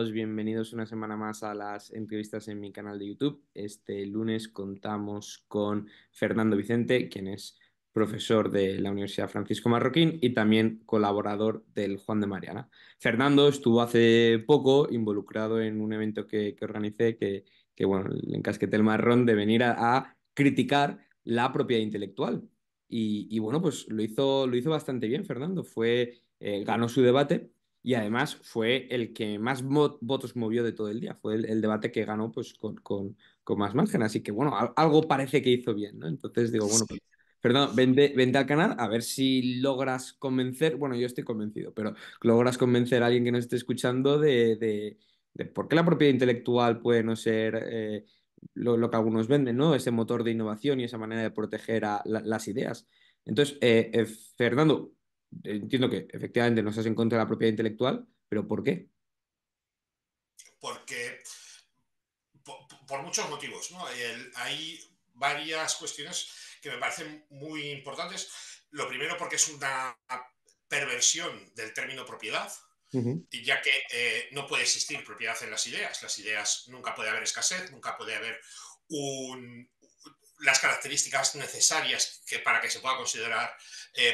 todos, bienvenidos una semana más a las entrevistas en mi canal de YouTube. Este lunes contamos con Fernando Vicente, quien es profesor de la Universidad Francisco Marroquín y también colaborador del Juan de Mariana. Fernando estuvo hace poco involucrado en un evento que organicé bueno, le encasqueté el marrón de venir a criticar la propiedad intelectual. Bueno, pues lo hizo bastante bien, Fernando. Ganó su debate y además fue el que más votos movió de todo el día. Fue el debate que ganó pues, con más margen. Así que, bueno, algo parece que hizo bien, ¿no? Entonces digo, bueno, pues, Sí. Fernando, vente al canal a ver si logras convencer, bueno, yo estoy convencido, pero logras convencer a alguien que nos esté escuchando de por qué la propiedad intelectual puede no ser lo que algunos venden, ¿no? Ese motor de innovación y esa manera de proteger las ideas. Entonces, Fernando, entiendo que efectivamente no estás en contra de la propiedad intelectual, pero ¿por qué? Porque por muchos motivos, ¿no? Hay varias cuestiones que me parecen muy importantes. Lo primero porque es una perversión del término propiedad, Ujú, ya que no puede existir propiedad en las ideas. Las ideas nunca puede haber escasez, nunca puede haber un, las características necesarias para que se pueda considerar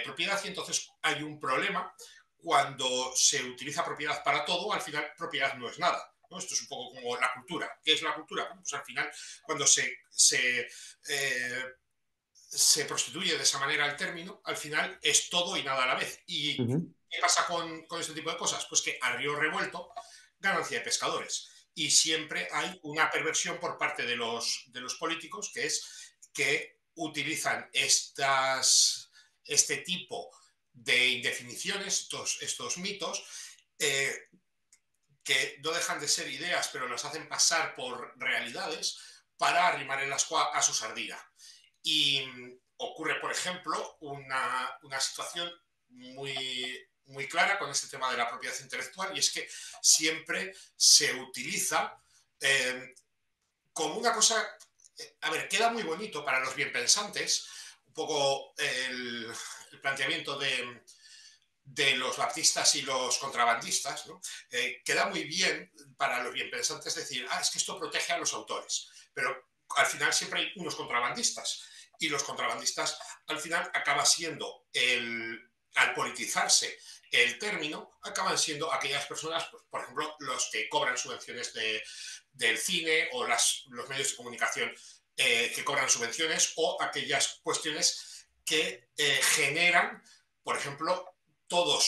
propiedad, y entonces hay un problema cuando se utiliza propiedad para todo. Al final propiedad no es nada, ¿no? Esto es un poco como la cultura. ¿Qué es la cultura? Bueno, pues al final cuando se prostituye de esa manera el término, al final es todo y nada a la vez. ¿Y ujú, qué pasa con este tipo de cosas? Pues que a río revuelto, ganancia de pescadores. Y siempre hay una perversión por parte de los políticos, que es que utilizan este tipo de indefiniciones, estos mitos, eh, que no dejan de ser ideas, pero las hacen pasar por realidades para arrimar el ascua a su sardina. Y ocurre, por ejemplo, una situación muy clara con este tema de la propiedad intelectual, y es que siempre se utiliza eh, como una cosa, a ver, queda muy bonito para los bienpensantes, un poco el planteamiento de los baptistas y los contrabandistas, ¿no? Queda muy bien para los bienpensantes decir, es que esto protege a los autores, pero al final siempre hay unos contrabandistas, y los contrabandistas al final acaba siendo, al politizarse el término, acaban siendo aquellas personas, pues, por ejemplo, los que cobran subvenciones del cine, o los medios de comunicación que cobran subvenciones, o aquellas cuestiones que generan, por ejemplo, todo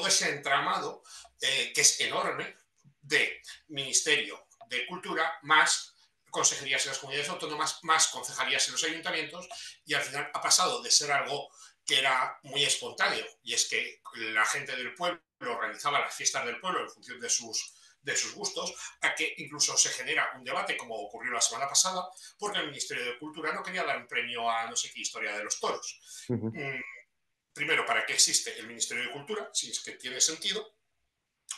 ese entramado, que es enorme, de Ministerio de Cultura, más consejerías en las comunidades autónomas, más concejalías en los ayuntamientos, y al final ha pasado de ser algo que era muy espontáneo, y es que la gente del pueblo organizaba las fiestas del pueblo en función de sus gustos, a que incluso se genera un debate, como ocurrió la semana pasada, porque el Ministerio de Cultura no quería dar un premio a no sé qué historia de los toros. ujú. Mm, Primero, ¿para qué existe el Ministerio de Cultura? Si es que tiene sentido.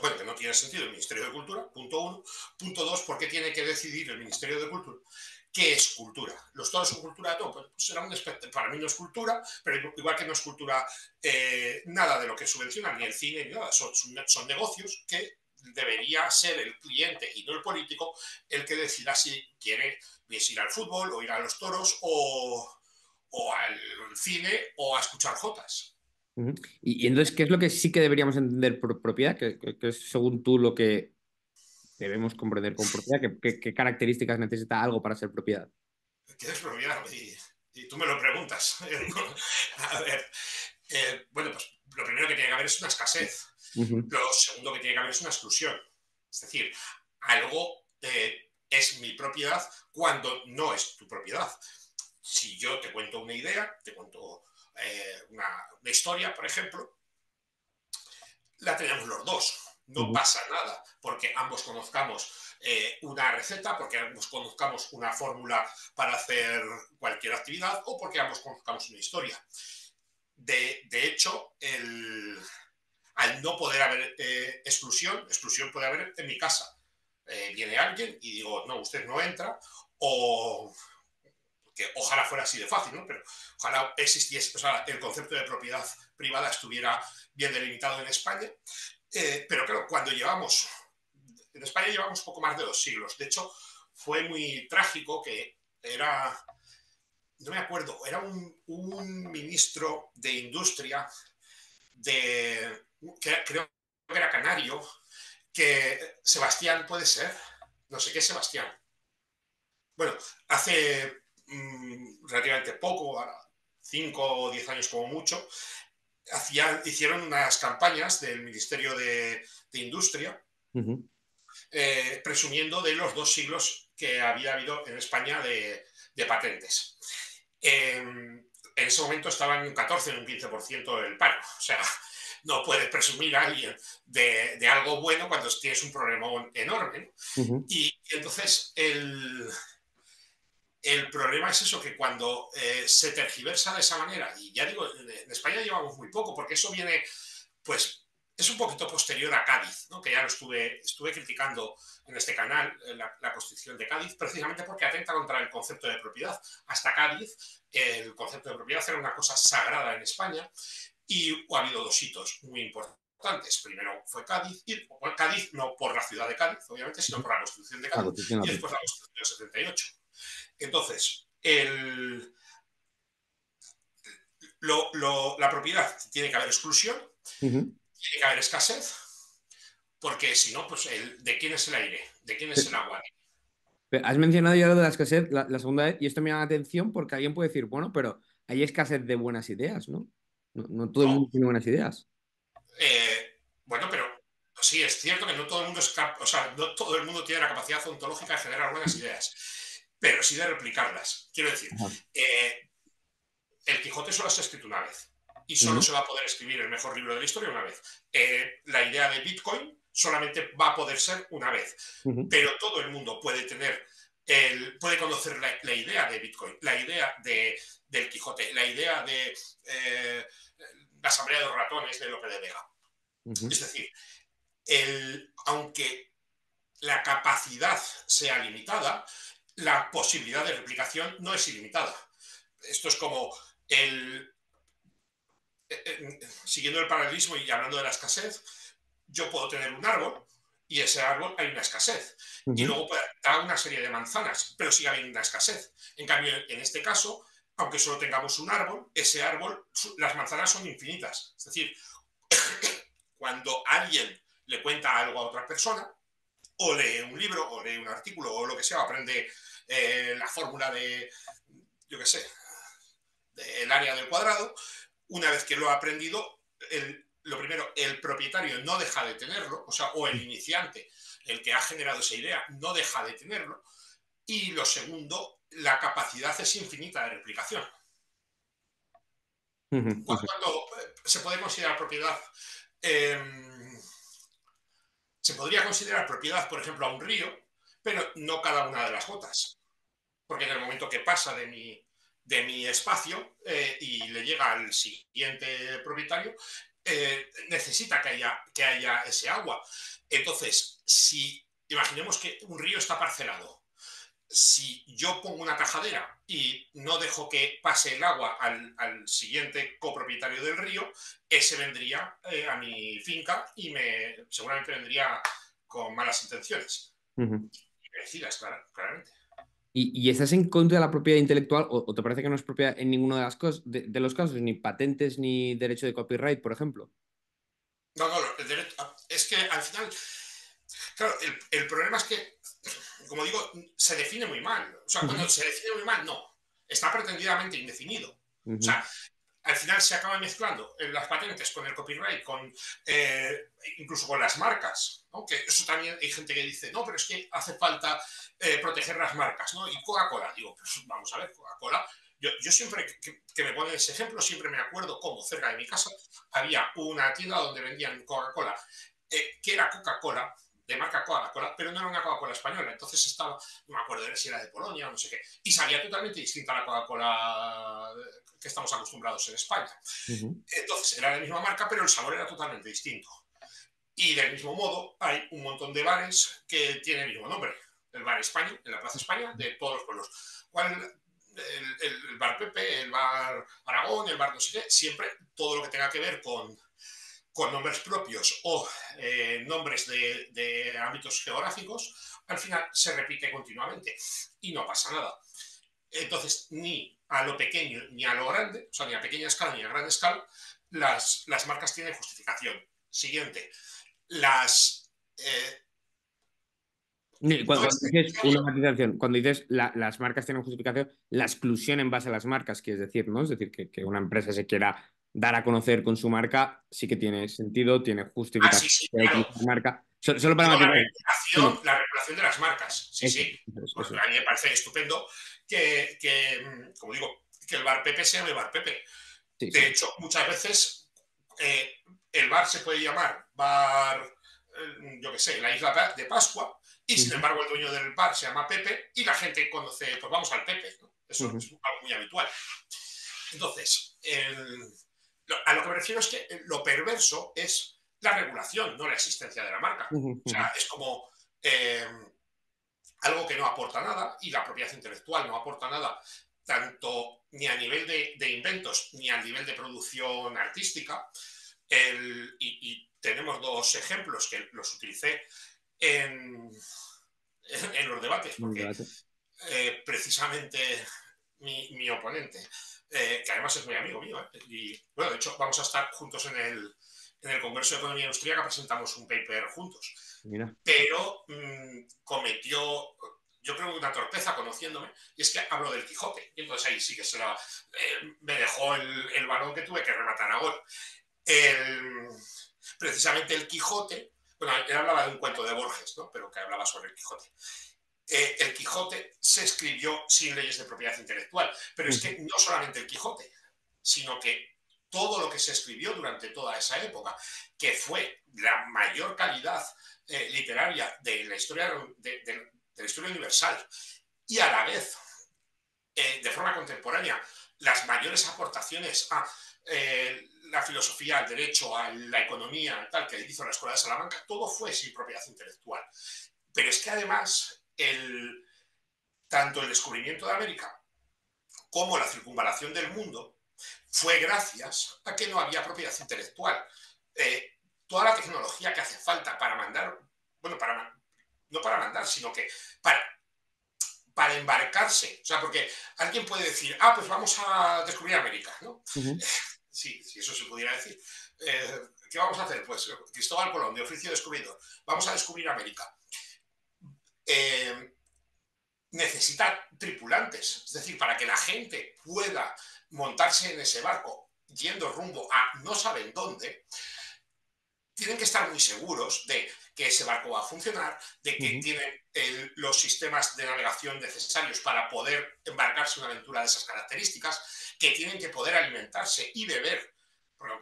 Bueno, que no tiene sentido el Ministerio de Cultura, punto uno. Punto dos, ¿por qué tiene que decidir el Ministerio de Cultura qué es cultura? ¿Los toros son cultura? No, pues será un espectáculo. Para mí no es cultura, pero igual que no es cultura nada de lo que subvenciona, ni el cine, ni nada. Son negocios que debería ser el cliente y no el político el que decida si quiere ir al fútbol, o ir a los toros, o al cine, o a escuchar jotas. Ujú. Y entonces, ¿qué es lo que sí que deberíamos entender por propiedad? ¿Qué es según tú lo que debemos comprender con propiedad? ¿Qué características necesita algo para ser propiedad? ¿Qué es propiedad? Y tú me lo preguntas. A ver, bueno, pues lo primero que tiene que haber es una escasez. Ujú, Lo segundo que tiene que haber es una exclusión. Es decir, algo es mi propiedad cuando no es tu propiedad. Si yo te cuento una idea, te cuento una historia, por ejemplo, la tenemos los dos. No ujú, pasa nada porque ambos conozcamos una receta, porque ambos conozcamos una fórmula para hacer cualquier actividad, o porque ambos conozcamos una historia. De hecho, al no poder haber exclusión puede haber en mi casa. Viene alguien y digo, no, usted no entra, o que ojalá fuera así de fácil, ¿no? Pero ojalá existiese, o sea, el concepto de propiedad privada estuviera bien delimitado en España. Pero claro, cuando llevamos en España llevamos poco más de 2 siglos. De hecho, fue muy trágico que era, no me acuerdo, era un ministro de Industria que creo que era canario, que Sebastián puede ser, no sé qué es Sebastián. Bueno, hace relativamente poco, 5 o 10 años como mucho, hicieron unas campañas del Ministerio de Industria Ujú. presumiendo de los 2 siglos que había habido en España de patentes. En ese momento estaba en un 14, en un 15% del paro. O sea, no puedes presumir a alguien de algo bueno cuando tienes un problema enorme, ¿no? Ujú. Y entonces el problema es eso, que cuando se tergiversa de esa manera, y ya digo, en España llevamos muy poco, porque eso viene, pues, es un poquito posterior a Cádiz, ¿no? Que ya lo estuve criticando en este canal, la Constitución de Cádiz, precisamente porque atenta contra el concepto de propiedad. Hasta Cádiz, el concepto de propiedad era una cosa sagrada en España, y ha habido 2 hitos muy importantes. Primero fue Cádiz, y bueno, Cádiz no por la ciudad de Cádiz, obviamente, sino por la Constitución de La Cádiz, Constitución y la después propia. la Constitución del 78. Entonces, la propiedad tiene que haber exclusión, Ujú. tiene que haber escasez, porque si no, pues ¿de quién es el aire? ¿De quién es el agua? Pero has mencionado ya lo de la escasez la segunda vez y esto me llama la atención porque alguien puede decir, bueno, pero hay escasez de buenas ideas, ¿no? No, no todo el No. mundo tiene buenas ideas. Bueno, pero sí, es cierto que no todo el mundo o sea, no todo el mundo tiene la capacidad ontológica de generar buenas ideas, pero sí de replicarlas. Quiero decir, Ajá. eh, el Quijote solo se ha escrito una vez y solo Ujú. se va a poder escribir el mejor libro de la historia una vez. La idea de Bitcoin solamente va a poder ser una vez, Ujú. pero todo el mundo puede tener, puede conocer la idea de Bitcoin, la idea del Quijote, la idea de la Asamblea de los Ratones de Lope de Vega. Ujú. Es decir, aunque la capacidad sea limitada, la posibilidad de replicación no es ilimitada. Esto es como el, siguiendo el paralelismo y hablando de la escasez, yo puedo tener un árbol y ese árbol hay una escasez. Y Ujú. luego puede dar una serie de manzanas, pero sigue habiendo una escasez. En cambio, en este caso, aunque solo tengamos un árbol, ese árbol, las manzanas son infinitas. Es decir, cuando alguien le cuenta algo a otra persona, o lee un libro, o lee un artículo, o lo que sea, o aprende la fórmula de, yo qué sé, del área del cuadrado, una vez que lo ha aprendido, lo primero, el propietario no deja de tenerlo, o sea, o el iniciante, el que ha generado esa idea, no deja de tenerlo, y lo segundo, la capacidad es infinita de replicación. Ujú. Ujú. Cuando se puede considerar propiedad, eh, se podría considerar propiedad, por ejemplo, a un río, pero no cada una de las gotas, porque en el momento que pasa de mi espacio y le llega al siguiente propietario, necesita que haya ese agua. Entonces, si imaginemos que un río está parcelado, si yo pongo una tajadera y no dejo que pase el agua al siguiente copropietario del río, ese vendría a mi finca y seguramente vendría con malas intenciones. Ujú. Y me decidas, claramente. ¿Y estás en contra de la propiedad intelectual o te parece que no es propiedad en ninguno de, las cosas, de los casos, ni patentes ni derecho de copyright, por ejemplo? No, no, el derecho, es que al final, claro, el problema es que, como digo, se define muy mal. O sea, Ujú. cuando se define muy mal, no. Está pretendidamente indefinido. O Ujú. sea, al final se acaba mezclando las patentes con el copyright, incluso con las marcas, ¿no? Que eso también hay gente que dice, no, pero es que hace falta proteger las marcas, ¿no? Y Coca-Cola, digo, pues vamos a ver, Coca-Cola. Yo siempre que me ponen ese ejemplo, siempre me acuerdo cómo cerca de mi casa había una tienda donde vendían Coca-Cola, que era Coca-Cola, de marca Coca-Cola, pero no era una Coca-Cola española. Entonces estaba, no me acuerdo de si era de Polonia o no sé qué, y sabía totalmente distinta a la Coca-Cola que estamos acostumbrados en España. Ujú. Entonces era la misma marca, pero el sabor era totalmente distinto. Y del mismo modo hay un montón de bares que tienen el mismo nombre. El bar España, en la Plaza España, de todos los pueblos. El bar Pepe, el bar Aragón, el bar no sé qué, siempre todo lo que tenga que ver con nombres propios o nombres de ámbitos geográficos, al final se repite continuamente y no pasa nada. Entonces, ni a lo pequeño ni a lo grande, o sea, ni a pequeña escala ni a gran escala, las marcas tienen justificación. Siguiente, las... no Cuando es dices una necesario. matización, cuando dices las marcas tienen justificación, la exclusión en base a las marcas, quieres decir, ¿no? Es decir, que una empresa se quiera dar a conocer con su marca, sí que tiene sentido, tiene Ah, sí, justificación sí, de claro. utilizar la marca. Solo para Digo, matizar. Dime. la regulación de las marcas. Sí, Eso, sí. eso Bueno, es. a mí me parece estupendo como digo, que el bar Pepe se llame bar Pepe. Sí, De sí. hecho, muchas veces el bar se puede llamar bar, yo qué sé, la isla de Pascua, y sin Ujú, embargo el dueño del bar se llama Pepe y la gente conoce, pues vamos al Pepe, ¿no? Eso ujú, es algo muy habitual. Entonces, a lo que me refiero es que lo perverso es la regulación, no la existencia de la marca. ujú, O sea, es como eh, algo que no aporta nada y la propiedad intelectual no aporta nada tanto ni a nivel de inventos ni a nivel de producción artística. Y tenemos dos ejemplos que los utilicé en, en los debates, ujú. porque Debate. precisamente mi oponente, que además es muy amigo mío, y bueno, de hecho vamos a estar juntos en el Congreso de Economía Industrial, que presentamos un paper juntos, Mira. pero cometió, yo creo, una torpeza conociéndome, y es que hablo del Quijote, y entonces ahí sí que me dejó el balón que tuve que rematar a gol. El, precisamente el Quijote, bueno, él hablaba de un cuento de Borges, ¿no? Pero que hablaba sobre el Quijote. El Quijote se escribió sin leyes de propiedad intelectual, pero es Ujú, que no solamente el Quijote, sino que todo lo que se escribió durante toda esa época, que fue la mayor calidad literaria de la historia, de la historia universal, y a la vez, de forma contemporánea, las mayores aportaciones a la filosofía, al derecho, a la economía, tal, que hizo la Escuela de Salamanca, todo fue sin propiedad intelectual. Pero es que además, tanto el descubrimiento de América como la circunvalación del mundo fue gracias a que no había propiedad intelectual. Toda la tecnología que hace falta para mandar, bueno, no para mandar, sino que para, para embarcarse. O sea, porque alguien puede decir, ah, pues vamos a descubrir América, ¿no? ujú, Sí, si eso se pudiera decir. ¿Qué vamos a hacer? Pues Cristóbal Colón, de oficio descubridor, vamos a descubrir América. Eh, necesita tripulantes, es decir, para que la gente pueda montarse en ese barco yendo rumbo a no saben dónde, tienen que estar muy seguros de que ese barco va a funcionar, de que ujú, tienen los sistemas de navegación necesarios para poder embarcarse en una aventura de esas características, que tienen que poder alimentarse y beber. Porque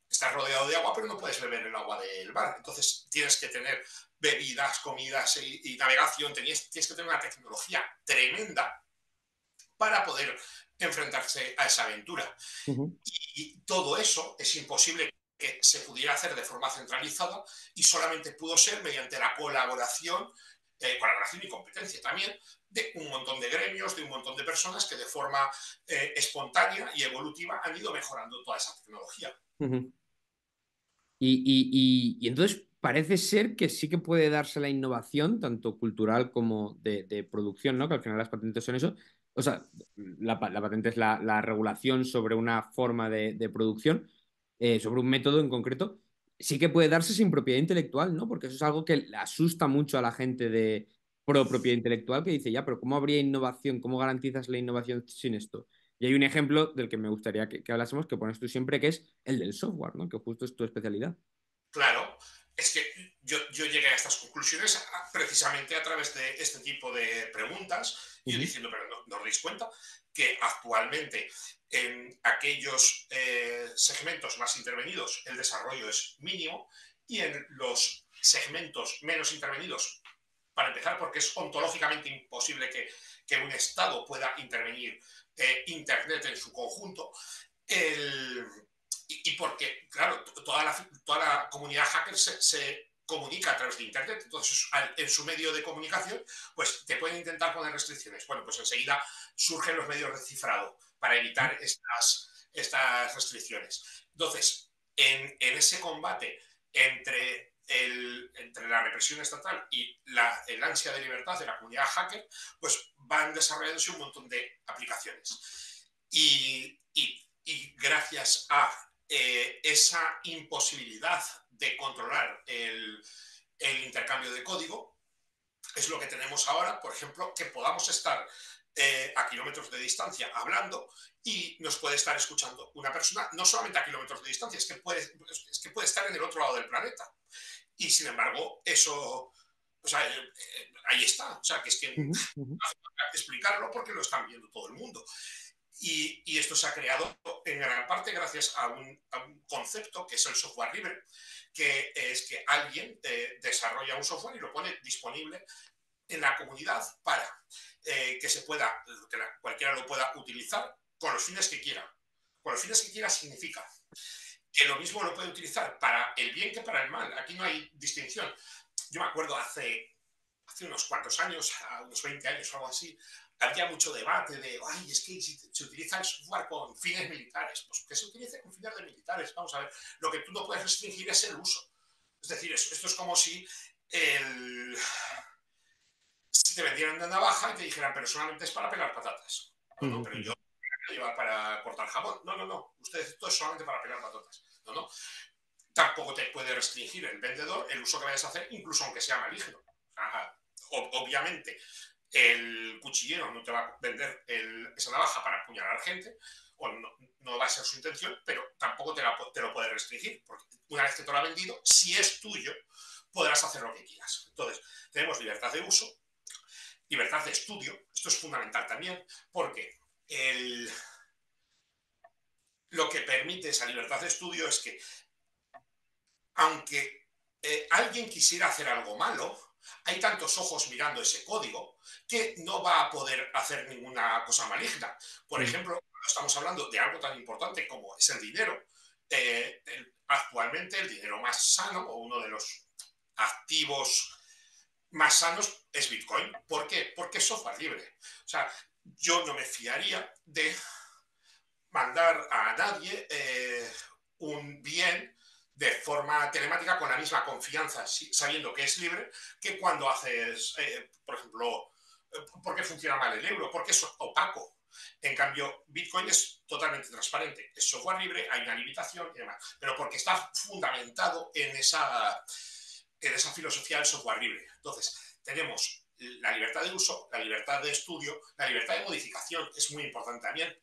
estás rodeado de agua, pero no puedes beber el agua del mar. Entonces tienes que tener bebidas, comidas y navegación. Tienes que tener una tecnología tremenda para poder enfrentarse a esa aventura. ujú. Y todo eso es imposible que se pudiera hacer de forma centralizada y solamente pudo ser mediante la colaboración y competencia también de un montón de gremios, de un montón de personas que de forma espontánea y evolutiva han ido mejorando toda esa tecnología. Ujú. Y entonces parece ser que sí que puede darse la innovación, tanto cultural como de producción, ¿no? Que al final las patentes son eso. O sea, la patente es la regulación sobre una forma de producción, sobre un método en concreto. Sí que puede darse sin propiedad intelectual, ¿no? Porque eso es algo que le asusta mucho a la gente de pro propiedad intelectual, que dice, ya, pero ¿cómo habría innovación? ¿Cómo garantizas la innovación sin esto? Y hay un ejemplo del que me gustaría que hablásemos, que pones tú siempre, que es el del software, ¿no? Que justo es tu especialidad. Claro, es que yo llegué a estas conclusiones precisamente a través de este tipo de preguntas y Ujú, diciendo, pero no os dais cuenta que actualmente en aquellos segmentos más intervenidos el desarrollo es mínimo y en los segmentos menos intervenidos, para empezar, porque es ontológicamente imposible que un Estado pueda intervenir Internet en su conjunto, el, y porque, claro, toda la comunidad hacker se comunica a través de Internet, entonces en su medio de comunicación, pues te pueden intentar poner restricciones. Bueno, pues enseguida surgen los medios de cifrado para evitar estas restricciones. Entonces, en ese combate entre la represión estatal y el ansia de libertad de la comunidad hacker, pues van desarrollándose un montón de aplicaciones. Y gracias a esa imposibilidad de controlar el intercambio de código, es lo que tenemos ahora, por ejemplo, que podamos estar a kilómetros de distancia hablando y nos puede estar escuchando una persona, no solamente a kilómetros de distancia, es que puede estar en el otro lado del planeta. Y sin embargo, eso, o sea, ahí está. O sea, que es que no hace falta explicarlo porque lo están viendo todo el mundo. Y esto se ha creado en gran parte gracias a un concepto que es el software libre, que es que alguien desarrolla un software y lo pone disponible en la comunidad para que se pueda, que cualquiera lo pueda utilizar con los fines que quiera. Con los fines que quiera significa que lo mismo lo puede utilizar para el bien que para el mal. Aquí no hay distinción. Yo me acuerdo hace unos cuantos años, unos 20 años o algo así, había mucho debate de, ay, es que si se utiliza el software con fines militares, pues que se utilice con fines de militares. Vamos a ver, lo que tú no puedes restringir es el uso. Es decir, esto es como si si te vendieran una navaja y te dijeran, pero solamente es para pelar patatas. No, no, pero yo lo llevar para cortar jamón. No, no, no. Usted esto es solamente para pelar patatas. No, no. Tampoco te puede restringir el vendedor el uso que vayas a hacer, incluso aunque sea maligno. O sea, obviamente, el cuchillero no te va a vender esa navaja para apuñalar gente, o no va a ser su intención, pero tampoco te lo puede restringir, porque una vez que te lo ha vendido, si es tuyo, podrás hacer lo que quieras. Entonces, tenemos libertad de uso, libertad de estudio. Esto es fundamental también, porque lo que permite esa libertad de estudio es que, aunque alguien quisiera hacer algo malo, hay tantos ojos mirando ese código que no va a poder hacer ninguna cosa maligna. Por ejemplo, cuando estamos hablando de algo tan importante como es el dinero, actualmente el dinero más sano, o uno de los activos más sanos, es Bitcoin. ¿Por qué? Porque es software libre. O sea, yo no me fiaría de mandar a nadie un bien de forma telemática con la misma confianza, sabiendo que es libre, que cuando haces, por ejemplo, ¿por qué funciona mal el euro? Porque es opaco. En cambio, Bitcoin es totalmente transparente, es software libre, hay una limitación y demás, pero porque está fundamentado en esa filosofía del software libre. Entonces, tenemos la libertad de uso, la libertad de estudio, la libertad de modificación, es muy importante también,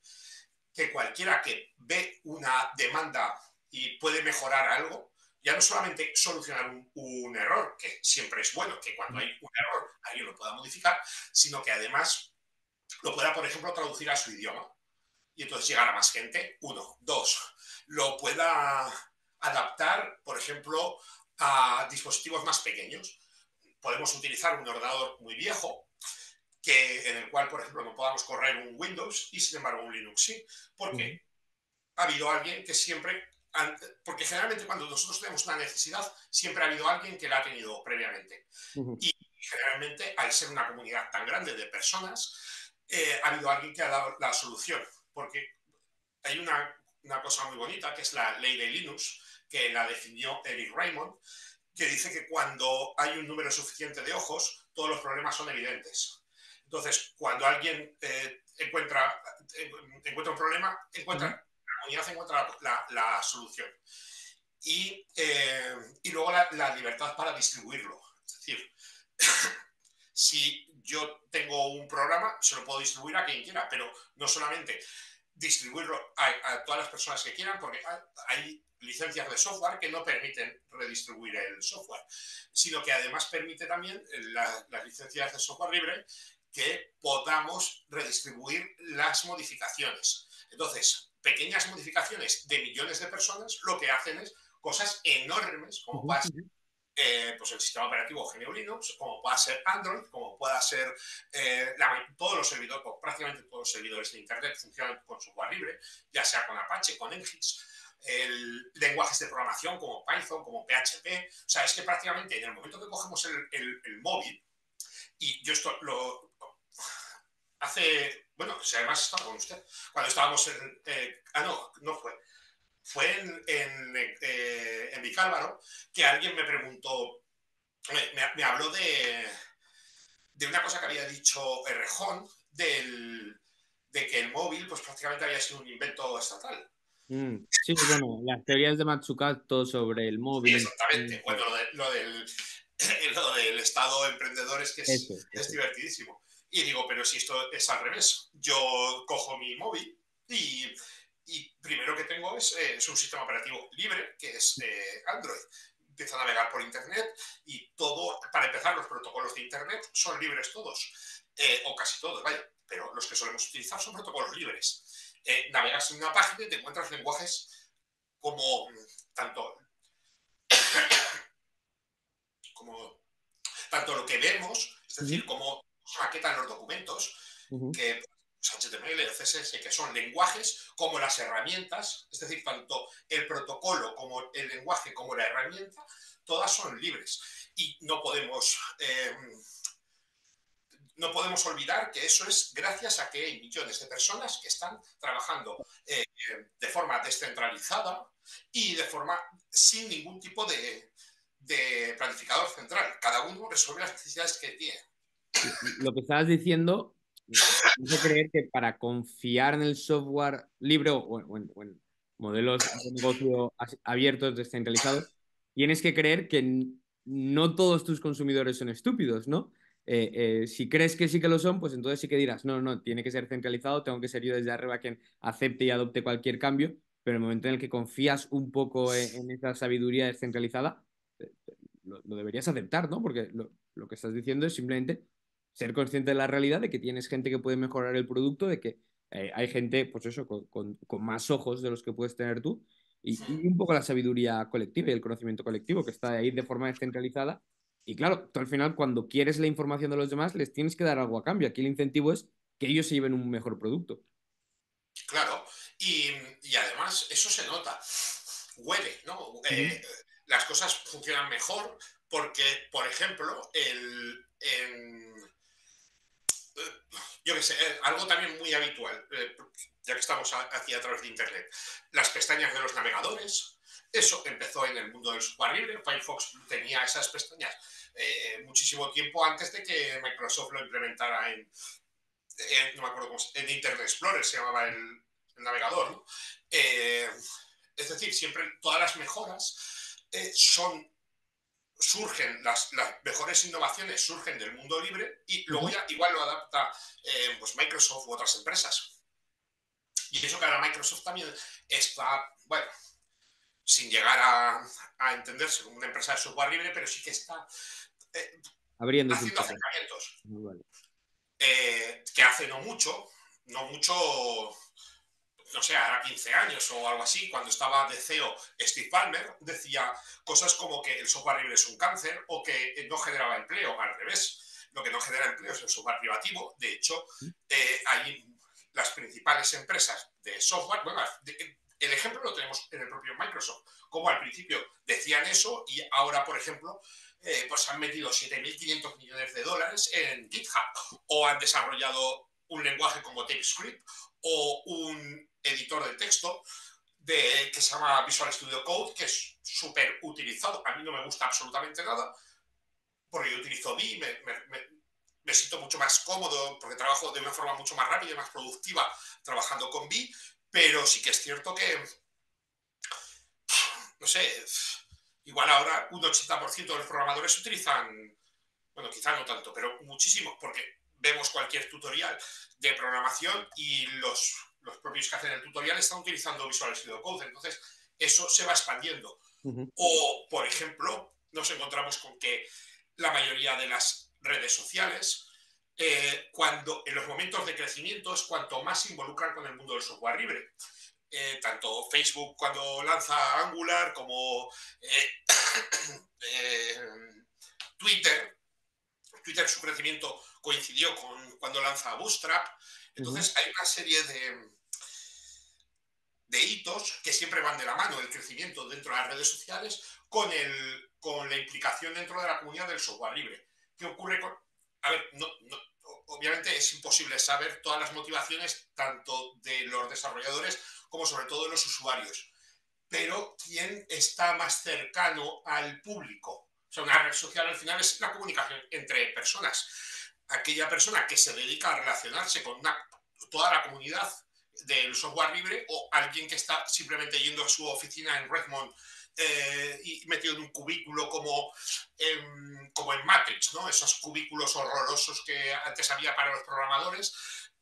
que cualquiera que ve una demanda y puede mejorar algo, ya no solamente solucionar un error, que siempre es bueno que cuando hay un error alguien lo pueda modificar, sino que además lo pueda, por ejemplo, traducir a su idioma y entonces llegar a más gente. Uno. Dos, lo pueda adaptar, por ejemplo, a dispositivos más pequeños. Podemos utilizar un ordenador muy viejo, en el cual, por ejemplo, no podamos correr un Windows y, sin embargo, un Linux sí. ¿Por qué? Ha habido alguien que siempre, porque generalmente cuando nosotros tenemos una necesidad, siempre ha habido alguien que la ha tenido previamente. Y generalmente, al ser una comunidad tan grande de personas, ha habido alguien que ha dado la solución. Porque hay una cosa muy bonita, que es la ley de Linus, que la definió Eric Raymond, que dice que cuando hay un número suficiente de ojos, todos los problemas son evidentes. Entonces, cuando alguien encuentra un problema, la comunidad encuentra la solución. Y luego la libertad para distribuirlo. Es decir, si yo tengo un programa, se lo puedo distribuir a quien quiera, pero no solamente distribuirlo a todas las personas que quieran, porque hay licencias de software que no permiten redistribuir el software, sino que además permite también las licencias de software libre que podamos redistribuir las modificaciones. Entonces, pequeñas modificaciones de millones de personas lo que hacen es cosas enormes, como puede ser pues el sistema operativo GNU Linux, como pueda ser Android, como pueda ser todos los servidores, prácticamente todos los servidores de Internet funcionan con software libre, ya sea con Apache, con Nginx, lenguajes de programación como Python, como PHP. O sea, es que prácticamente en el momento que cogemos el móvil, y yo esto lo hace, bueno, si además estaba con usted, cuando estábamos no fue. fue en Vicálvaro, que alguien me preguntó, me habló de una cosa que había dicho Errejón, de que el móvil pues prácticamente había sido un invento estatal. Sí, bueno, las teorías de Matsukato sobre el Sí, móvil. exactamente. Bueno, lo del Estado emprendedor es que es Eso. divertidísimo. Y digo, pero si esto es al revés, yo cojo mi móvil y primero que tengo es un sistema operativo libre, que es Android. Empiezo a navegar por Internet y todo, para empezar, los protocolos de Internet son libres todos, o casi todos, vaya, pero los que solemos utilizar son protocolos libres. Navegas en una página y te encuentras lenguajes como tanto como tanto lo que vemos, es Ujú, decir, cómo maquetan los documentos, ujú. que pues, HTML o CSS, que son lenguajes, como las herramientas, es decir, tanto el protocolo como el lenguaje como la herramienta, todas son libres. Y no podemos olvidar que eso es gracias a que hay millones de personas que están trabajando de forma descentralizada y de forma sin ningún tipo de planificador central. Cada uno resuelve las necesidades que tiene. Lo que estabas diciendo me hace creer que para confiar en el software libre o en modelos de negocio abiertos, descentralizados, tienes que creer que no todos tus consumidores son estúpidos, ¿no? Si crees que sí que lo son, pues entonces sí que dirás, no, no, tiene que ser centralizado, tengo que ser yo desde arriba quien acepte y adopte cualquier cambio, pero en el momento en el que confías un poco en esa sabiduría descentralizada, lo deberías aceptar, ¿no? Porque lo que estás diciendo es simplemente ser consciente de la realidad de que tienes gente que puede mejorar el producto, de que hay gente, pues eso, con más ojos de los que puedes tener tú, y un poco la sabiduría colectiva y el conocimiento colectivo que está ahí de forma descentralizada. Y claro, tú al final, cuando quieres la información de los demás, les tienes que dar algo a cambio. Aquí el incentivo es que ellos se lleven un mejor producto. Claro, y además eso se nota, huele, ¿no? Ujú, Las cosas funcionan mejor porque, por ejemplo, yo qué sé, algo también muy habitual, ya que estamos aquí a través de Internet, las pestañas de los navegadores, eso empezó en el mundo del software libre. Firefox tenía esas pestañas muchísimo tiempo antes de que Microsoft lo implementara no me acuerdo cómo en Internet Explorer se llamaba el navegador, ¿no? Eh, es decir, siempre todas las mejoras surgen, las mejores innovaciones surgen del mundo libre y luego ujú. ya igual lo adapta pues Microsoft u otras empresas. Y eso que ahora Microsoft también está, bueno, sin llegar a entenderse como una empresa de software libre, pero sí que está eh, Abriéndose un haciendo poco. acercamientos Vale. que hace no mucho, no sé, ahora 15 años o algo así, cuando estaba de CEO Steve Ballmer, decía cosas como que el software libre es un cáncer o que no generaba empleo, al revés. Lo que no genera empleo es el software privativo. De hecho, hay las principales empresas de software, bueno, el ejemplo lo tenemos en el propio Microsoft, como al principio decían eso y ahora, por ejemplo, pues han metido 7.500 millones de dólares en GitHub o han desarrollado un lenguaje como TypeScript o un editor de texto que se llama Visual Studio Code, que es súper utilizado. A mí no me gusta absolutamente nada, porque yo utilizo V, me siento mucho más cómodo, porque trabajo de una forma mucho más rápida y más productiva trabajando con V, pero sí que es cierto que, no sé, igual ahora un 80% de los programadores utilizan, bueno, quizá no tanto, pero muchísimos, porque vemos cualquier tutorial de programación y los propios que hacen el tutorial están utilizando Visual Studio Code, entonces eso se va expandiendo. Ujú. O, por ejemplo, nos encontramos con que la mayoría de las redes sociales, cuando en los momentos de crecimiento es cuanto más se involucran con el mundo del software libre. Tanto Facebook cuando lanza Angular como eh, Twitter. Twitter su crecimiento coincidió con cuando lanza Bootstrap. Ujú. Entonces hay una serie de hitos que siempre van de la mano, el crecimiento dentro de las redes sociales con la implicación dentro de la comunidad del software libre. ¿Qué ocurre con...? A ver, obviamente es imposible saber todas las motivaciones tanto de los desarrolladores como sobre todo de los usuarios. pero ¿quién está más cercano al público? O sea, una red social al final es la comunicación entre personas. Aquella persona que se dedica a relacionarse con toda la comunidad del software libre, o alguien que está simplemente yendo a su oficina en Redmond y metido en un cubículo como en Matrix, ¿no? Esos cubículos horrorosos que antes había para los programadores,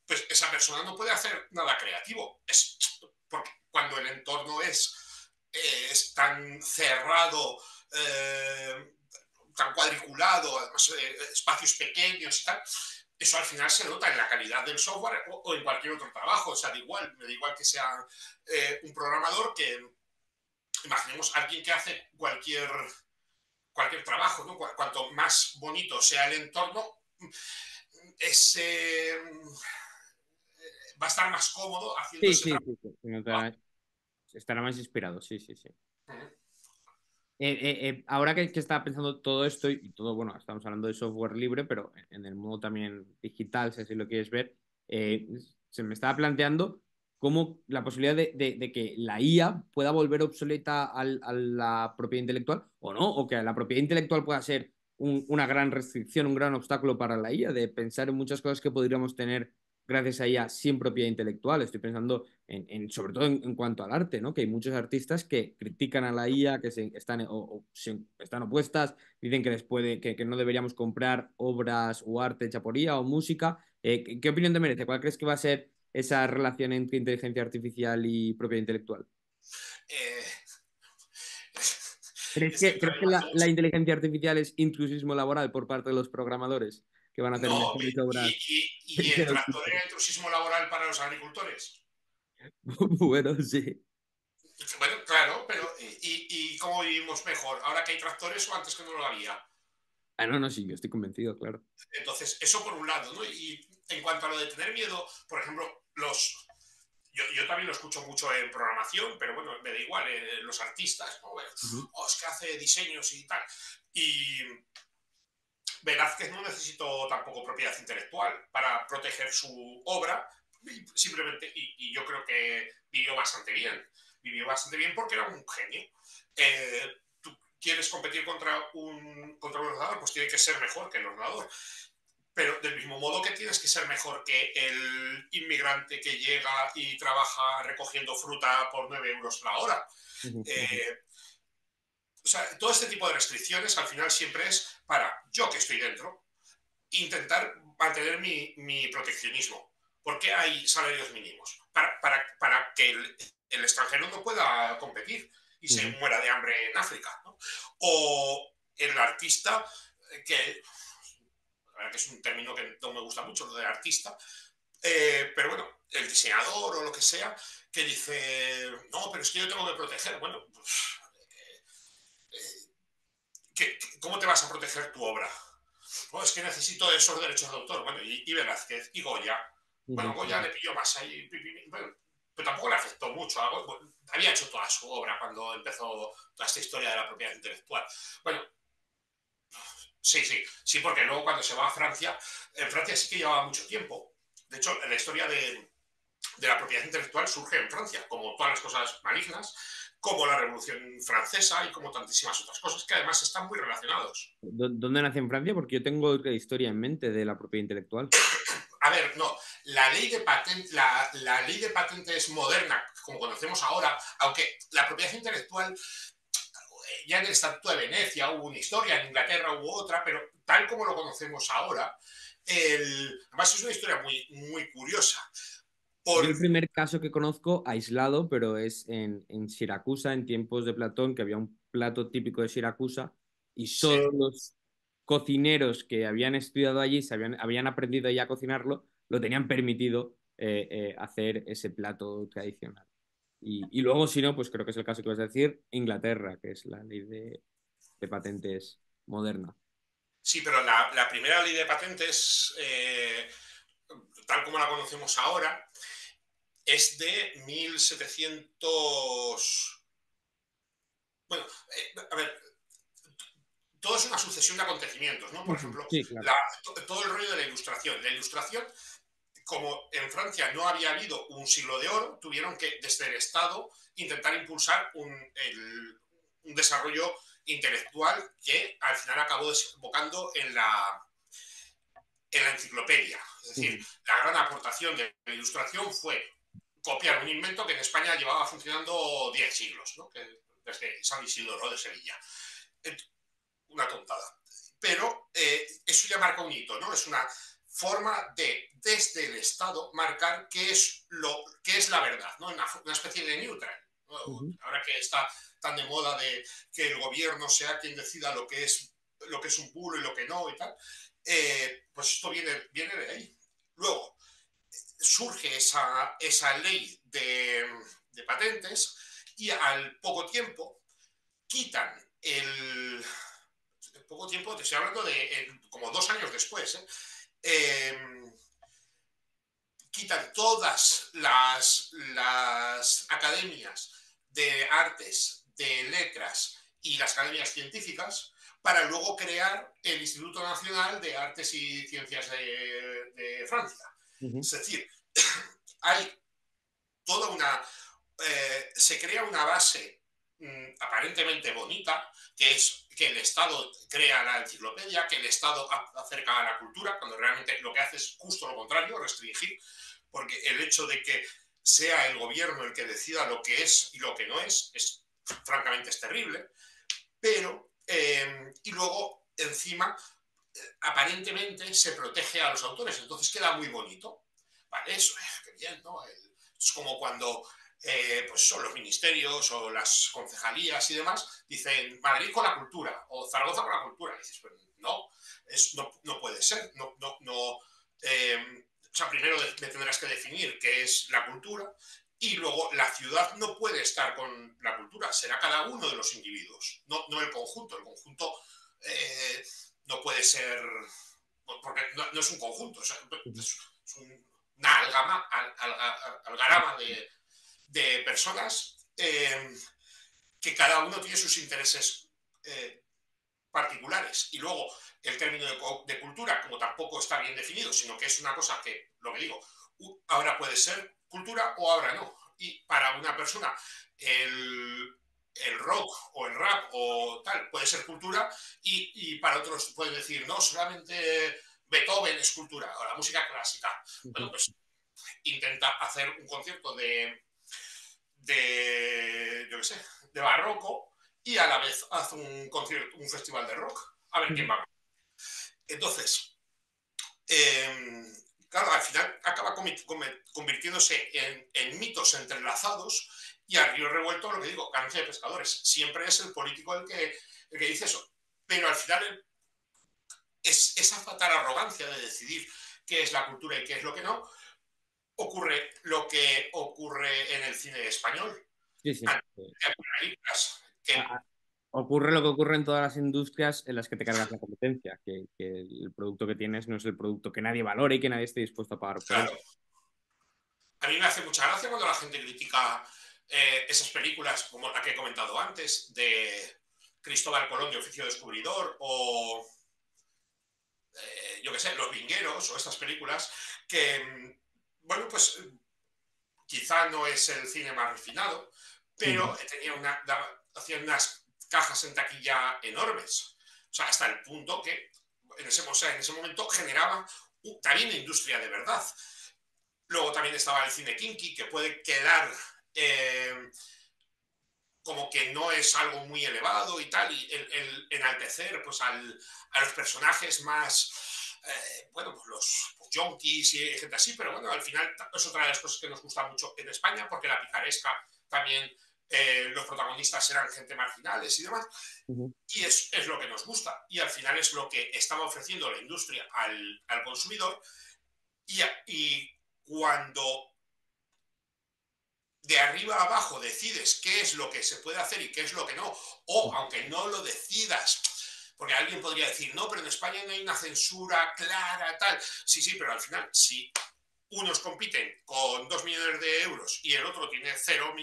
pues esa persona no puede hacer nada creativo. Porque cuando el entorno es tan cerrado, tan cuadriculado, además espacios pequeños y tal, eso al final se nota en la calidad del software o en cualquier otro trabajo. O sea, me da igual que sea un programador que, imaginemos, alguien que hace cualquier trabajo, ¿no? Cuanto más bonito sea el entorno, es, va a estar más cómodo haciendo Sí, ese sí, sí, sí. trabajo. Estará más inspirado, sí, sí, sí. Uh -huh. Ahora que estaba pensando todo esto y todo, bueno, estamos hablando de software libre, pero en el mundo también digital, si así lo quieres ver, eh, se me estaba planteando cómo la posibilidad de que la IA pueda volver obsoleta a la propiedad intelectual o no, o que la propiedad intelectual pueda ser una gran restricción, un gran obstáculo para la IA, de pensar en muchas cosas que podríamos tener gracias a ella sin propiedad intelectual. Estoy pensando sobre todo en cuanto al arte, ¿no? Que hay muchos artistas que critican a la IA, que están opuestas, dicen que, que no deberíamos comprar obras o arte hecha por IA o música. ¿Qué opinión te merece? ¿Cuál crees que va a ser esa relación entre inteligencia artificial y propiedad intelectual? Eh, ¿Crees es que el crees que problema hace la mucho. inteligencia artificial es intrusismo laboral por parte de los programadores que van a hacer No, mejores obras y que el los tractor pintores? era intrusismo laboral para los agricultores. Bueno, sí. Bueno, claro, pero ¿y cómo vivimos mejor? ¿Ahora que hay tractores o antes que no lo había? Ah, no, no, sí, yo estoy convencido, claro. Entonces, eso por un lado, ¿no? Y en cuanto a lo de tener miedo, por ejemplo, yo también lo escucho mucho en programación, pero bueno, me da igual, los artistas, ¿no? Ujú, Oh, es que hace diseños y tal. Y Velázquez no necesitó tampoco propiedad intelectual para proteger su obra, simplemente, y yo creo que vivió bastante bien. Vivió bastante bien porque era un genio. Tú quieres competir contra un ordenador, pues tiene que ser mejor que el ordenador. Pero del mismo modo que tienes que ser mejor que el inmigrante que llega y trabaja recogiendo fruta por 9 euros la hora. ujú, ujú, Eh, o sea, todo este tipo de restricciones al final siempre es para yo que estoy dentro intentar mantener mi proteccionismo. ¿Por qué hay salarios mínimos? Para que el extranjero no pueda competir y se ujú. muera de hambre en África, ¿no? O el artista, que la verdad que es un término que no me gusta mucho, lo de artista, pero bueno, el diseñador o lo que sea, que dice, no, pero es que yo tengo que proteger. Bueno, pues, ¿cómo te vas a proteger tu obra? Oh, es que necesito esos derechos de autor. Bueno, y Velázquez, y Goya. Bueno, Ujú, Goya ujú. le pilló más ahí, bueno, pero tampoco le afectó mucho. Bueno, había hecho toda su obra cuando empezó toda esta historia de la propiedad intelectual. Bueno, sí, sí, sí, porque luego cuando se va a Francia, en Francia sí que llevaba mucho tiempo. De hecho, la historia de la propiedad intelectual surge en Francia, como todas las cosas malignas, como la Revolución Francesa y como tantísimas otras cosas que además están muy relacionados. ¿Dónde nace en Francia? Porque yo tengo otra historia en mente de la propiedad intelectual. A ver, no, la ley de patentes moderna, como conocemos ahora, aunque la propiedad intelectual, ya en el Estatuto de Venecia hubo una historia, en Inglaterra hubo otra, pero tal como lo conocemos ahora, además es una historia muy, muy curiosa. Yo Por, el primer caso que conozco aislado, pero es en Siracusa, en tiempos de Platón, que había un plato típico de Siracusa y sí, todos los cocineros que habían estudiado allí, habían aprendido ya a cocinarlo, lo tenían permitido hacer ese plato tradicional. Y luego, si no, pues creo que es el caso que vas a decir, Inglaterra, que es la ley de patentes moderna. sí, pero la primera ley de patentes, tal como la conocemos ahora, es de 1700. Bueno, a ver, todo es una sucesión de acontecimientos, ¿no? Por Ujú. ejemplo, Sí, claro. todo el rollo de la ilustración. La ilustración como en Francia no había habido un siglo de oro, tuvieron que, desde el Estado, intentar impulsar un desarrollo intelectual que al final acabó desembocando en la enciclopedia. Es decir, la gran aportación de la Ilustración fue copiar un invento que en España llevaba funcionando 10 siglos, ¿no? Que desde San Isidoro de Sevilla. Una tontada. Pero eso ya marca un hito, ¿no? Es una forma de, desde el Estado, marcar qué es la verdad, ¿no? Una especie de neutral, ¿no? Ahora que está tan de moda de que el gobierno sea quien decida lo que es un bulo y lo que no y tal, pues esto viene de ahí. Luego surge esa ley de patentes y al poco tiempo quitan poco tiempo, te estoy hablando de como 2 años después, quitan todas las academias de artes, de letras y las academias científicas para luego crear el Instituto Nacional de Artes y Ciencias de Francia. Es decir, hay toda se crea una base aparentemente bonita, que es que el Estado crea la enciclopedia, que el Estado acerca a la cultura, cuando realmente lo que hace es justo lo contrario, restringir, porque el hecho de que sea el gobierno el que decida lo que es y lo que no es francamente es terrible, pero, y luego, encima, aparentemente se protege a los autores, entonces queda muy bonito. Vale, eso, qué bien, ¿no? Es como cuando pues son los ministerios o las concejalías y demás, dicen Madrid con la cultura o Zaragoza con la cultura. Y dices, pues no, no puede ser. O sea, primero me tendrás que definir qué es la cultura y luego la ciudad no puede estar con la cultura, será cada uno de los individuos, no el conjunto. El conjunto no puede ser, porque no es un conjunto, es una algarama de personas que cada uno tiene sus intereses particulares. Y luego el término de cultura, como tampoco está bien definido, sino que es una cosa que, lo que digo, ahora puede ser cultura o ahora no. Y para una persona el rock o el rap o tal puede ser cultura y para otros pueden decir, no, solamente Beethoven es cultura o la música clásica. Bueno, pues intenta hacer un concierto yo qué sé, de barroco y a la vez hace un concierto, un festival de rock. A ver quién va. Entonces, claro, al final acaba convirtiéndose en mitos entrelazados y al río revuelto, lo que digo, ganancia de pescadores. Siempre es el político el que dice eso. Pero al final es esa fatal arrogancia de decidir qué es la cultura y qué es lo que no, ocurre lo que ocurre en el cine español. Sí, sí. Que Ocurre lo que ocurre en todas las industrias en las que te cargas la competencia, que el producto que tienes no es el producto que nadie valore y que nadie esté dispuesto a pagar por él. claro, a mí me hace mucha gracia cuando la gente critica esas películas como la que he comentado antes, de Cristóbal Colón de Oficio Descubridor, o yo qué sé, Los Vingueros, o estas películas que, bueno, pues quizá no es el cine más refinado, pero hacían unas cajas en taquilla enormes. O sea, hasta el punto que en ese momento generaba también industria de verdad. Luego también estaba el cine kinky, que puede quedar como que no es algo muy elevado y tal, y el enaltecer pues, a los personajes más, bueno, pues los yonkis y gente así, pero bueno, al final es otra de las cosas que nos gusta mucho en España, porque la picaresca también, los protagonistas eran gente marginales y demás, y es lo que nos gusta, y al final es lo que estaba ofreciendo la industria al consumidor, y cuando de arriba a abajo decides qué es lo que se puede hacer y qué es lo que no, o aunque no lo decidas, porque alguien podría decir, no, pero en España no hay una censura clara, tal. Sí, sí, pero al final, si unos compiten con 2 millones de euros y el otro tiene 0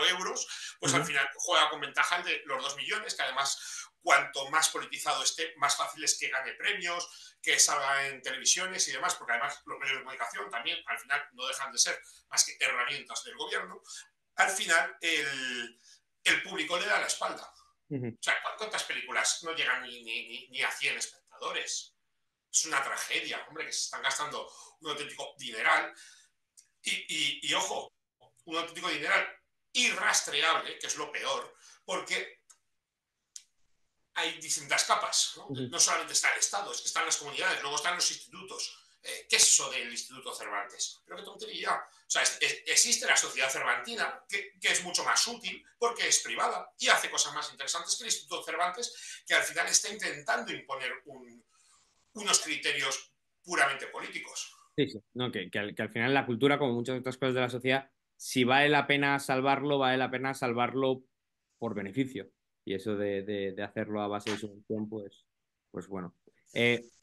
euros, pues al Ujú. final juega con ventaja el de los 2 millones, que además cuanto más politizado esté, más fácil es que gane premios, que salga en televisiones y demás, porque además los medios de comunicación también al final no dejan de ser más que herramientas del gobierno. Al final el público le da la espalda. Ujú. O sea, ¿cuántas películas no llegan ni a 100 espectadores? Es una tragedia, hombre, que se están gastando un auténtico dineral. Y ojo, un auténtico dineral irrastreable, que es lo peor, porque hay distintas capas. ¿No? Ujú. No solamente está el Estado, es que están las comunidades, luego están los institutos. ¿Qué es eso del Instituto Cervantes? Pero qué tontería. O sea, existe la sociedad cervantina, que es mucho más útil porque es privada y hace cosas más interesantes que el Instituto Cervantes, que al final está intentando imponer unos criterios puramente políticos. Sí, sí. No, que al final la cultura, como muchas otras cosas de la sociedad, si vale la pena salvarlo, vale la pena salvarlo por beneficio. Y eso de hacerlo a base de subvención, pues bueno.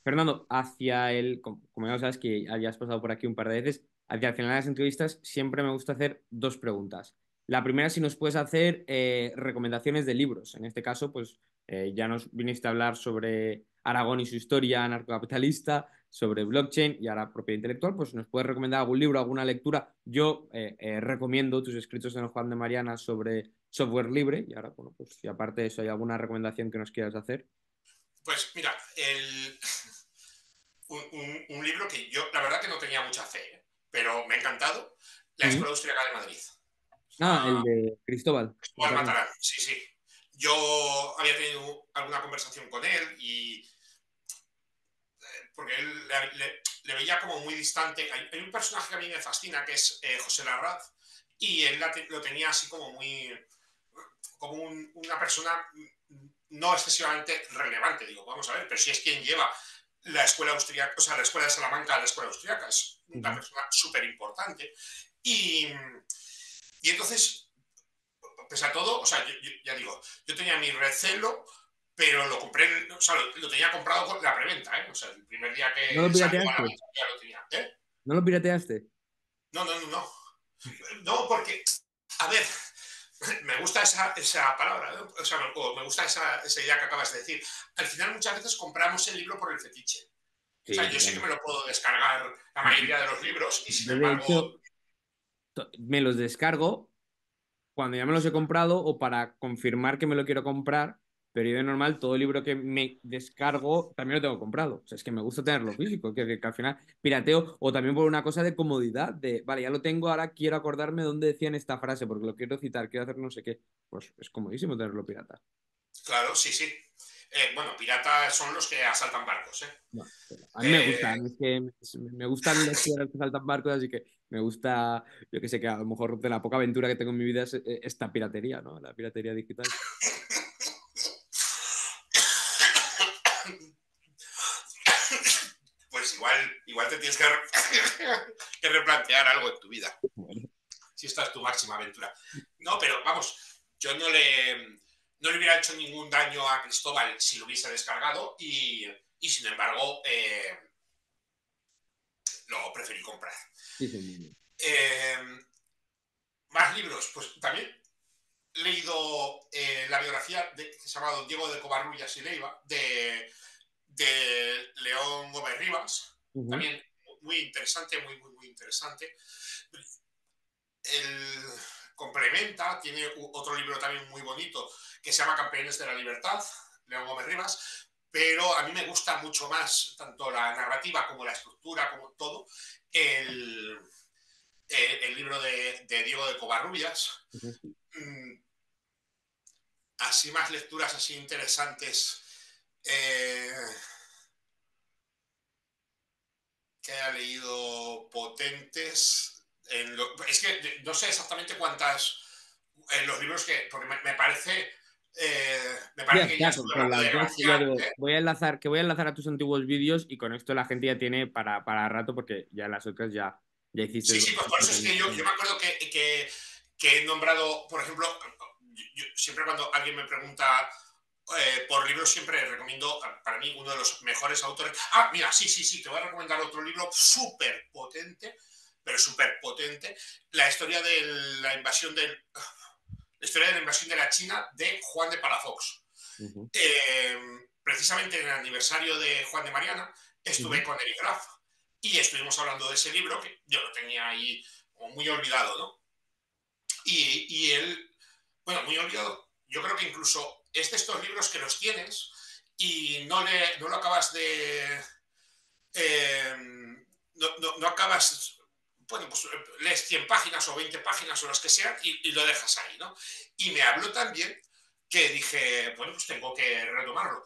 Fernando, como ya sabes que hayas pasado por aquí un par de veces, hacia el final de las entrevistas siempre me gusta hacer dos preguntas. La primera, si nos puedes hacer recomendaciones de libros. En este caso, pues ya nos viniste a hablar sobre Aragón y su historia anarcocapitalista, sobre blockchain y ahora propiedad intelectual, pues nos puedes recomendar algún libro, alguna lectura. Yo recomiendo tus escritos en el Juan de Mariana sobre software libre y ahora, bueno, pues si aparte de eso hay alguna recomendación que nos quieras hacer. Pues mira, un libro que yo, la verdad que no tenía mucha fe, pero me ha encantado, La Ujú. Escuela Austríaca de Madrid. Ah, el de Cristóbal Igual Matarrán. Matarán, sí, sí. Yo había tenido alguna conversación con él y porque él le veía como muy distante. Hay un personaje que a mí me fascina que es José Larraz y él lo tenía así como muy como una persona no excesivamente relevante, digo, vamos a ver, pero si es quien lleva la escuela austríaca, o sea, la escuela de Salamanca a la escuela austríaca, es una Ujú. persona súper importante. Y, y entonces, pese a todo, o sea, ya digo, yo tenía mi recelo, pero lo compré, o sea, lo tenía comprado con la preventa, ¿eh? O sea, el primer día ¿No lo que salió a la pirateaste? venta ya lo tenía, ¿eh? ¿No lo pirateaste? No, no, no, no. No, porque, a ver, me gusta esa palabra, ¿no? O sea, me gusta esa idea que acabas de decir. Al final muchas veces compramos el libro por el fetiche. O sea, Sí, yo sé que totalmente. me lo puedo descargar la mayoría de los libros y sin Yo, de embargo, hecho, me los descargo cuando ya me los he comprado o para confirmar que me lo quiero comprar, pero yo de normal todo libro que me descargo también lo tengo comprado. O sea, es que me gusta tenerlo físico, que al final pirateo o también por una cosa de comodidad, de, vale, ya lo tengo, ahora quiero acordarme dónde decían esta frase porque lo quiero citar, quiero hacer no sé qué. Pues es comodísimo tenerlo pirata. claro, sí, sí. Bueno, piratas son los que asaltan barcos, ¿eh? Bueno, pero a mí me gusta, a Eh, mí es que me gustan los jugadores que saltan barcos, así que me gusta, yo que sé, que a lo mejor de la poca aventura que tengo en mi vida es esta piratería, ¿no? La piratería digital. pues igual te tienes que, que replantear algo en tu vida, Bueno. si esta es tu máxima aventura. No, pero vamos, yo no le hubiera hecho ningún daño a Cristóbal si lo hubiese descargado y sin embargo lo preferí comprar. Sí, sí, muy bien. Eh, Más libros, pues también he leído la biografía que se llama Don Diego de Covarrubias y Leiva, de León Gómez Rivas, Ujú. también muy interesante, muy interesante. El complementa, tiene otro libro también muy bonito que se llama Campeones de la Libertad, León Gómez Rivas, pero a mí me gusta mucho más tanto la narrativa como la estructura, como todo, el, el libro de Diego de Covarrubias. Ujú. Mm, Así más lecturas así interesantes eh, que haya leído potentes. Es que no sé exactamente cuántas en los libros porque me Ya parece que ya está, estuve con hablando las de dos, ya Gracián, digo, ¿eh? voy a enlazar a tus antiguos vídeos y con esto la gente ya tiene para rato porque ya las otras ya hiciste Sí, sí, pues por eso es que yo me acuerdo que he nombrado, por ejemplo, yo siempre cuando alguien me pregunta por libros siempre recomiendo, para mí, uno de los mejores autores. Mira, sí, te voy a recomendar otro libro súper potente, pero súper potente. La historia de la invasión la historia de la invasión de la China de Juan de Palafox. Ujú, Precisamente en el aniversario de Juan de Mariana estuve ujú, con Eric Graf y estuvimos hablando de ese libro que yo lo tenía ahí como muy olvidado, ¿no? Y él, bueno, muy olvidado. Yo creo que incluso es de estos libros que los tienes y no lo acabas de... no acabas... Bueno, pues lees 100 páginas o 20 páginas o las que sean y lo dejas ahí, ¿no? Y me habló también que dije, bueno, pues tengo que retomarlo.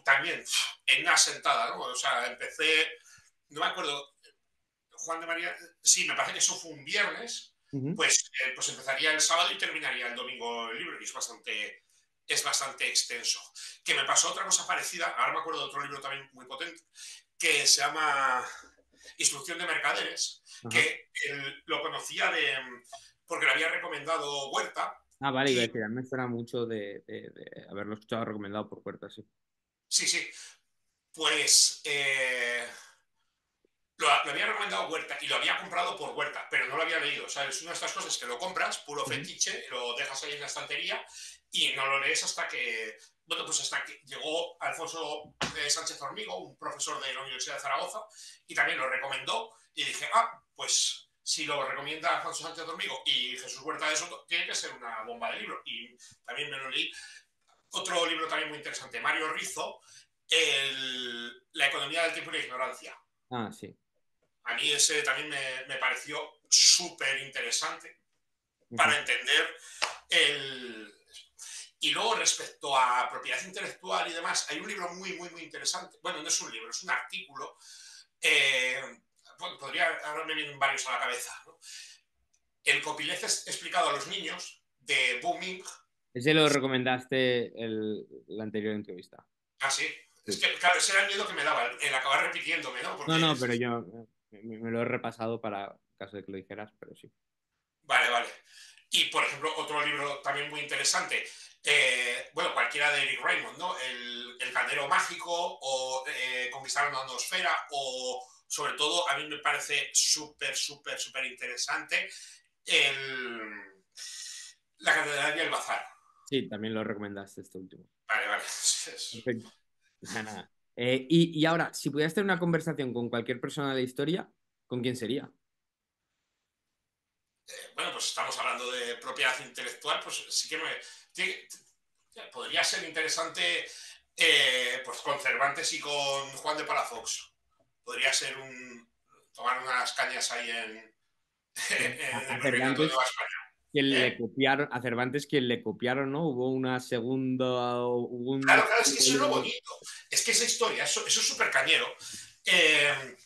También en una sentada, ¿no? O sea, empecé, no me acuerdo, Juan de María, sí, me parece que eso fue un viernes, ujú. pues empezaría el sábado y terminaría el domingo el libro, y es bastante extenso. Que me pasó otra cosa parecida, ahora me acuerdo de otro libro también muy potente, que se llama Instrucción de Mercaderes, Ajá. que lo conocía porque lo había recomendado Huerta, Ah, vale, iba a y decir, a mí me suena mucho de haberlo escuchado recomendado por Puerta, sí. sí, pues lo había recomendado Huerta y lo había comprado por Huerta, pero no lo había leído. O sea, es una de estas cosas que lo compras, puro Ujú. fetiche, lo dejas ahí en la estantería y no lo lees hasta que, bueno, pues hasta que llegó Alfonso Sánchez Hormigo, un profesor de la Universidad de Zaragoza, y también lo recomendó y dije, pues si lo recomienda Alfonso Sánchez Hormigo y Jesús Huerta de Soto, tiene que ser una bomba de libro. Y también me lo leí. Otro libro también muy interesante, Mario Rizzo, La economía del tiempo y la ignorancia. Ah, sí. A mí ese también me pareció súper interesante Ujú. para entender el... Y luego respecto a propiedad intelectual y demás, hay un libro muy interesante. Bueno, no es un libro, es un artículo. Eh, bueno, ahora me vienen varios a la cabeza, ¿no? El copyleft es explicado a los niños de Booming. Ese lo recomendaste la anterior entrevista. Sí. Es Sí. que, claro, ese era el miedo que me daba, el acabar repitiéndome, ¿no? No, Porque no, pero yo me lo he repasado para caso de que lo dijeras, pero sí. vale. Y, por ejemplo, otro libro también muy interesante, bueno, cualquiera de Eric Raymond, ¿no? El Caldero Mágico o Conquistar una Atmósfera o, sobre todo, a mí me parece súper interesante el, La Catedral y el Bazar. Sí, también lo recomendaste este último. Vale. Perfecto. Nada. Y ahora, si pudieras tener una conversación con cualquier persona de la historia, ¿con quién sería? Bueno, pues estamos hablando de propiedad intelectual, pues sí que podría ser interesante pues con Cervantes y con Juan de Palafox. Podría ser tomar unas cañas ahí en A el Virreinato de Nueva Cervantes, España. quien le ¿Eh? copiaron, a Cervantes quien le copiaron, ¿no? Hubo una segunda, hubo un Claro, es que eso es lo segundo bonito. Es que esa historia, eso es súper cañero. Eh,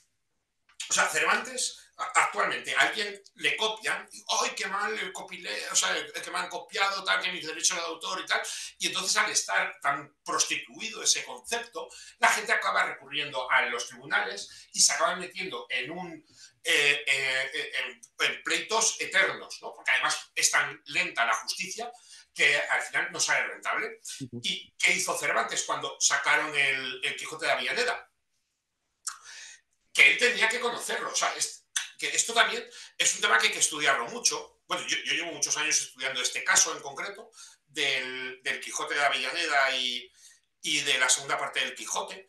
O sea, Cervantes, actualmente, a alguien le copian, y, ¡ay, qué mal el copyleft! O sea, que me han copiado, tal, que mis derechos de autor y tal. Y entonces, al estar tan prostituido ese concepto, la gente acaba recurriendo a los tribunales y se acaban metiendo en pleitos eternos, ¿no? Porque además es tan lenta la justicia que al final no sale rentable. Ujú. ¿Y qué hizo Cervantes cuando sacaron el Quijote de Avellaneda? Que él tenía que conocerlo. O sea, que esto también es un tema que hay que estudiarlo mucho. Bueno, yo llevo muchos años estudiando este caso en concreto del Quijote de Avellaneda y de la segunda parte del Quijote,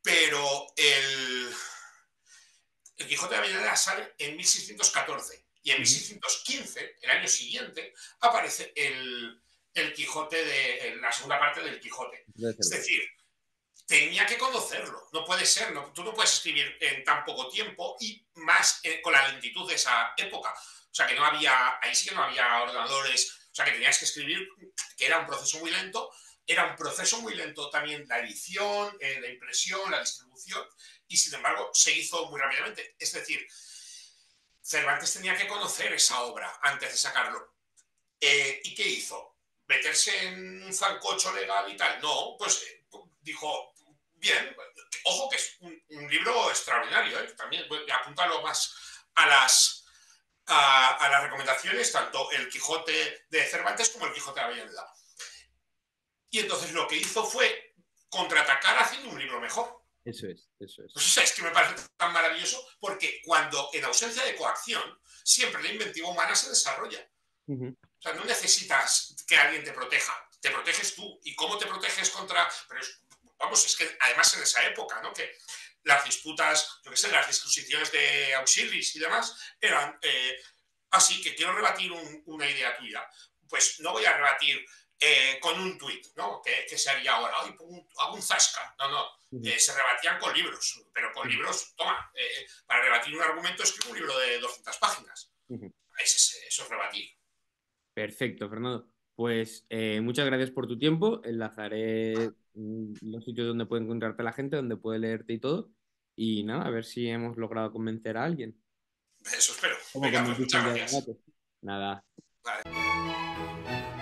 pero el Quijote de Avellaneda sale en 1614 y en Ujú. 1615, el año siguiente, aparece el Quijote la segunda parte del Quijote. De Es Cervantes. decir, tenía que conocerlo. No puede ser, tú no puedes escribir en tan poco tiempo y más con la lentitud de esa época. O sea, que no había, ahí sí que no había ordenadores, o sea, que tenías que escribir, que era un proceso muy lento. Era un proceso muy lento también la edición, la impresión, la distribución, y sin embargo se hizo muy rápidamente. Es decir, Cervantes tenía que conocer esa obra antes de sacarlo. ¿Y qué hizo? ¿Meterse en un zancocho legal y tal? No, pues dijo, bien, ojo que es un libro extraordinario, ¿eh? También apúntalo más a las recomendaciones, tanto el Quijote de Cervantes como el Quijote de Avellaneda. Y entonces lo que hizo fue contraatacar haciendo un libro mejor. Eso es, eso es. Pues es que me parece tan maravilloso porque cuando en ausencia de coacción, siempre la inventiva humana se desarrolla. Ujú. O sea, no necesitas que alguien te proteja, te proteges tú. ¿Y cómo te proteges contra...? Pero vamos, es que además en esa época, ¿no? Que las disputas, yo qué sé, las discusiones de auxiliis y demás eran así que quiero rebatir una idea tuya. Pues no voy a rebatir con un tuit, ¿no? Que se haría ahora, hago un zasca. No, no. Ujú. Se rebatían con libros, pero con Ujú. libros, toma, para rebatir un argumento escribo un libro de 200 páginas. Ujú. Eso es rebatir. Perfecto, Fernando. Pues muchas gracias por tu tiempo. Enlazaré los sitios donde puede encontrarte la gente, donde puede leerte y todo. Y nada, a ver si hemos logrado convencer a alguien. Eso espero. ¿Cómo Venga, pues convenciste muchas el día del gracias. debate? Nada. Vale.